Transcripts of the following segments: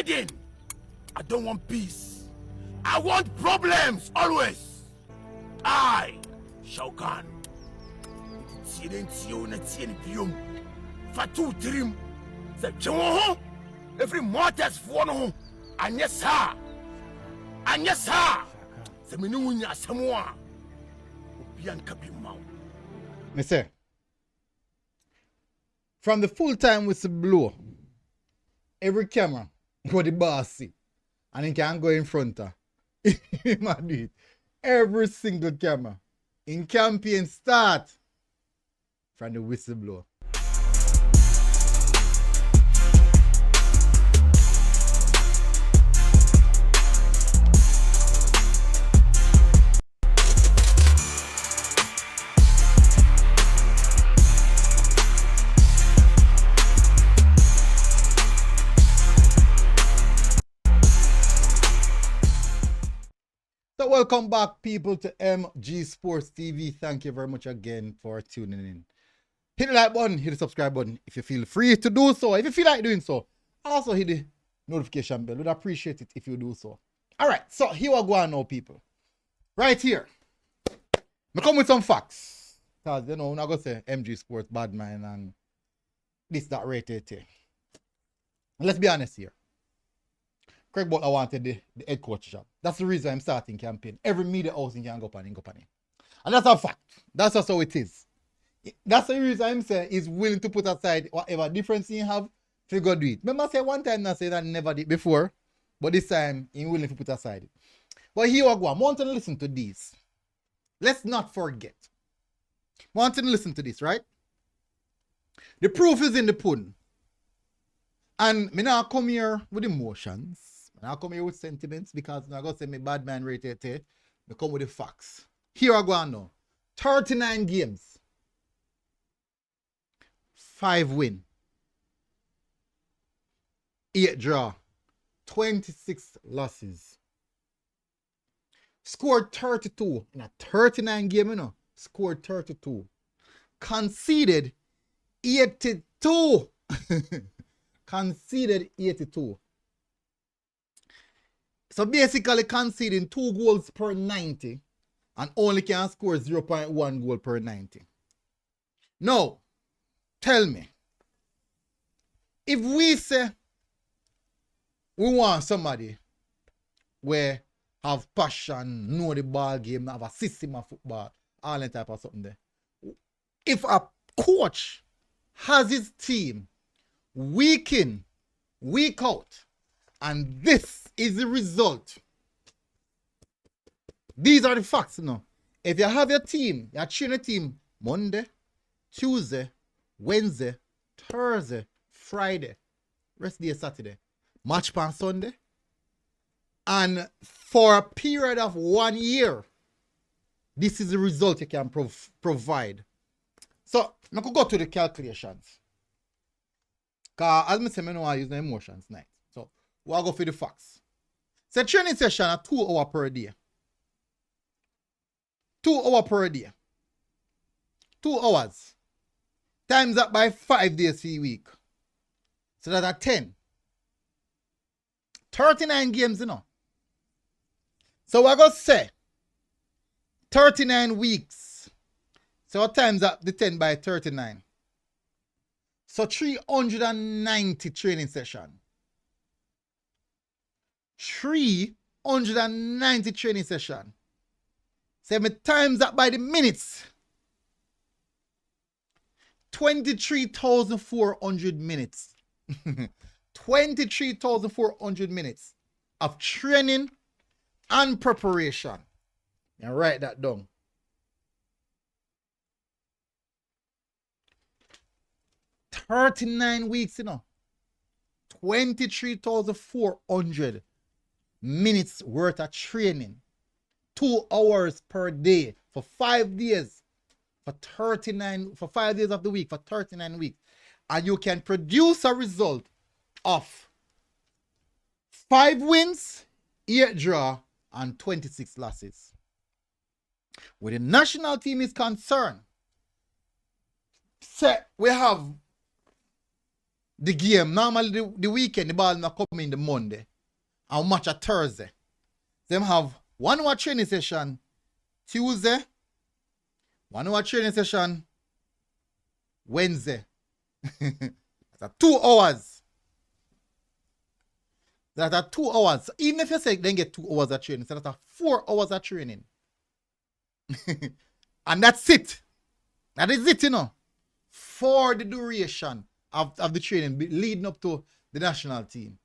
I don't want peace. I want problems always. I, Shao Kahn. Fatu dream. Every mortar's for no. And yes, sir. And yes, sir. The Minunya Samoa. Me say, from the full-time whistleblower, every camera go the boss see, and he can go in front of. He might do it. Every single camera. In campaign start from the whistleblower. So welcome back, people, to MG Sports TV. Thank you very much again for tuning in. Hit the like button, hit the subscribe button if you feel free to do so. If you feel like doing so, also hit the notification bell. We'd appreciate it if you do so. All right, so here we go now, people. Right here, I come with some facts. Because, you know, I'm not going to say MG Sports, bad man, and this, that, rated thing. Let's be honest here. Craig Butler wanted the head coach job. That's the reason I'm starting campaign. Every media house in can go on. And that's a fact. That's just how it is. That's the reason I'm saying he's willing to put aside whatever difference you have to go do it. Remember I said one time I said I never did before, but this time he's willing to put aside it. But here we go. I want to listen to these. Let's not forget. I want to listen to this, right? The proof is in the pudding. And me now come here with emotions. I come here with sentiments because I'm going to say me bad man rated it. I come with the facts. Here I go now. 39 games. 5 win. 8 draw. 26 losses. Scored 32 in a 39 game, you know. Scored 32. Conceded 82. Conceded 82. So basically conceding 2 goals per 90 and only can score 0.1 goal per 90. Now, tell me, if we say we want somebody where have passion, know the ball game, have a system of football, all that type of something there. If a coach has his team week in, week out, and this is the result. These are the facts, you know. If you have your team, you train your team Monday, Tuesday, Wednesday, Thursday, Friday, rest day Saturday, match on Sunday, and for a period of 1 year, this is the result you can provide. So, I could go to the calculations. Because as I say, I know I use the emotions night. So, we'll go for the facts. So, training session are 2 hours per day. 2 hours per day. 2 hours. Times that by 5 days a week. So, that's 10. 39 games, you know. So, we're going to say 39 weeks. So, times that the 10 by 39. So 390 training session. 390 training session. 7 times that by the minutes. 23,400 minutes. 23,400 minutes of training and preparation. And write that down. 39 weeks, you know. 23,400 minutes worth of training. 2 hours per day for 5 days. For 5 days of the week, for 39 weeks. And you can produce a result of 5 wins, 8 draw, and 26 losses. Where the national team is concerned, say we have the game. Normally the weekend, the ball not come in the Monday. And match a Thursday. Them have 1 hour training session Tuesday, 1 hour training session Wednesday. That's 2 hours. That's 2 hours. So even if you say then get 2 hours of training, so that's 4 hours of training. And that's it. That is it, you know. For the duration of the training leading up to the national team.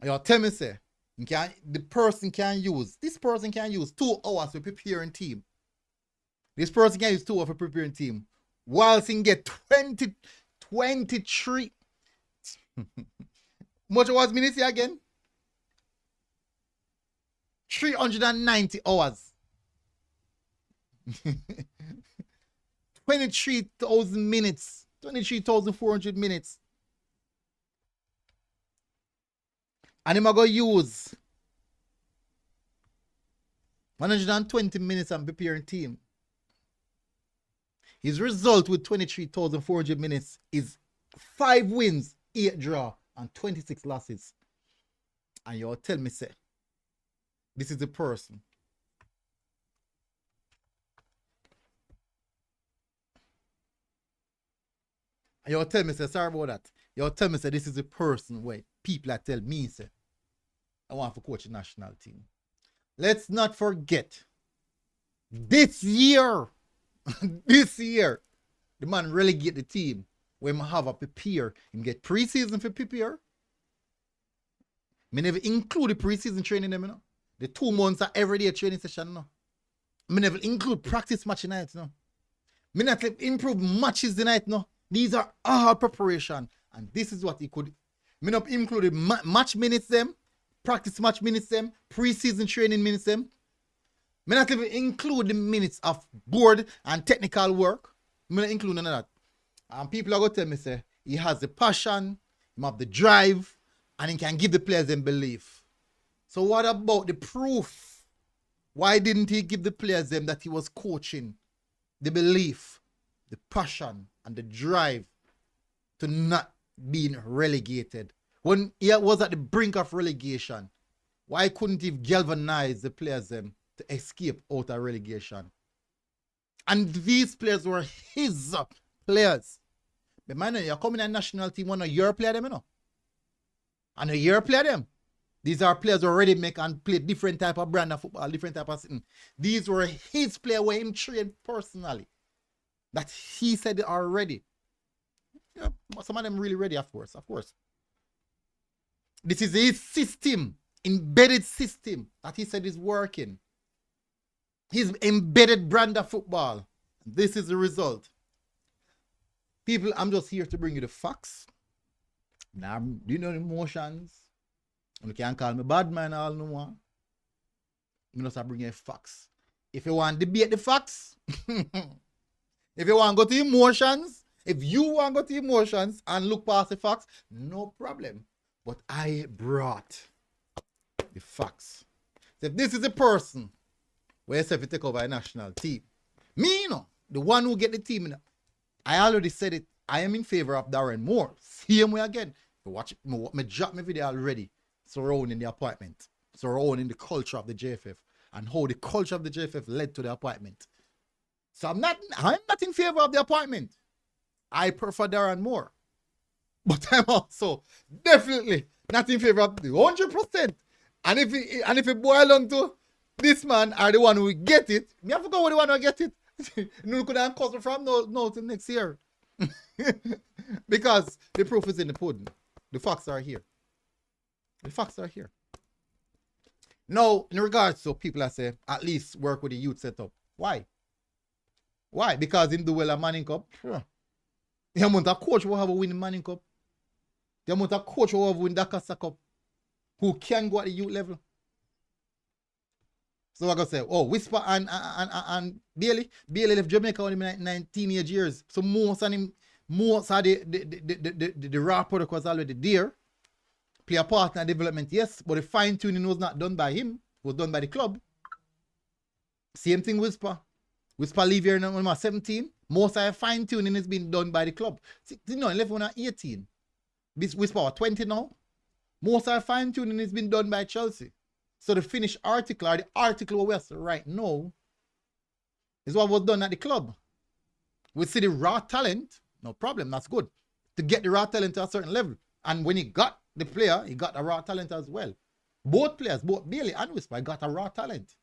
You tell me, say, this person can use 2 hours to preparing team. This person can use 2 hours for preparing team. Whilst he get 23. Much hours minutes here again? 390 hours. 23,000 minutes. 23,400 minutes. And I'm going to use 120 minutes on preparing team. His result with 23,400 minutes is 5 wins, 8 draw, and 26 losses. And you'll tell me, say, this is the person. And you'll tell me, say, sorry about that. You'll tell me, say, this is the person where people that tell me, say, I want to coach the national team. Let's not forget, this year, the man relegate the team when I have a prepare. Him get preseason for prepare. Me never include the preseason training them, you know. The 2 months of everyday training session, you know. Me never include practice match night, you know. Me not improve matches the night, no. These are all preparation. And this is what he could. Me not include match minutes them, practice match minutes them, preseason training minutes them. Me not even include the minutes of board and technical work. Me not include none of that. And people are going to tell me, say, he has the passion, he have the drive, and he can give the players them belief. So what about the proof? Why didn't he give the players them that he was coaching the belief, the passion, and the drive to not being relegated? When he was at the brink of relegation, why couldn't he galvanize the players them to escape out of relegation? And these players were his players. But man, you're coming in national team, one of your player them, you know. And a year player them. These are players who already make and play different type of brand of football, different type of thing. These were his players where him trained personally. That he said already. Yeah, some of them really ready, of course. This is his system, embedded system that he said is working. His embedded brand of football. This is the result. People, I'm just here to bring you the facts. Now, do you know the emotions? You can't call me bad man all no more. I'm just bring you facts. If you want to debate the facts, if you want to go to emotions, if you want to go to emotions and look past the facts, no problem. But I brought the facts. So if this is a person where you say if you take over a national team, me, you know, the one who get the team, you know, I already said it. I am in favor of Darren Moore. Same way again. You watch me drop my video already surrounding the appointment, surrounding the culture of the JFF and how the culture of the JFF led to the appointment. So I'm not in favor of the appointment. I prefer Darren Moore. But I'm also definitely not in favor of the 100%. And if it boil down to this man are the one who get it, me have to go with the one who get it. No could have cost from no to next year. Because the proof is in the pudding. The facts are here. The facts are here. Now, in regards to people that say, at least work with the youth setup. Why? Why? Because in the well of Manning Cup, the amount of coach will have a win in Manning Cup. The amount of coach will have a win Dakasa Cup. Who can go at the youth level. So I'm going to say, oh, Whisper and Bailey. Bailey left Jamaica when he was 19 years. So most of the raw product was already there. Play a part in development, yes, but the fine tuning was not done by him. It was done by the club. Same thing Whisper. Whisper leave here when I was 17. Most of the fine tuning is being done by the club. See, you know, he left when I was 18. We spent 20 now. Most of our fine tuning has been done by Chelsea. So the finished article, or the article we have right now, is what was done at the club. We see the raw talent, no problem, that's good. To get the raw talent to a certain level. And when he got the player, he got a raw talent as well. Both players, both Bailey and Whisper, got a raw talent.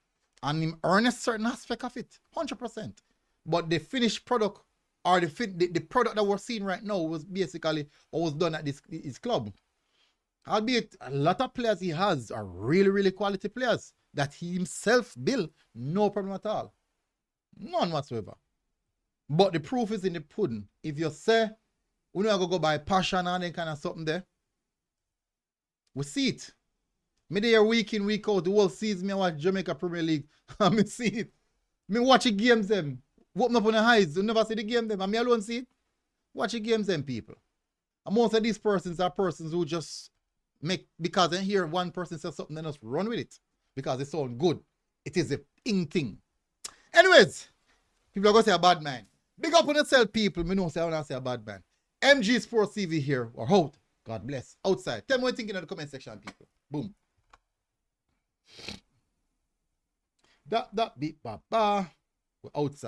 And him earn a certain aspect of it, 100%. But the finished product, or the product that we're seeing right now, was basically what was done at his club. Albeit a lot of players he has are really, really quality players that he himself built, no problem at all. None whatsoever. But the proof is in the pudding. If you say, we know I go buy passion and then kind of something there, we see it. Me there week in, week out, the whole season, me watch Jamaica Premier League, and me see it. Me watch the games them. Open up on the eyes, you never see the game them, and me alone see it. Watch the games them, people. And most of these persons are persons who just make, because they hear one person say something, they just run with it. Because it sounds good. It is a thing. Anyways, people are going to say a bad man. Big up on yourself, people. Me know say I want to say a bad man. MG Sports TV here, or out. God bless. Outside. Tell me what you think in the comment section, people. Boom. That beat, ba. We're outside.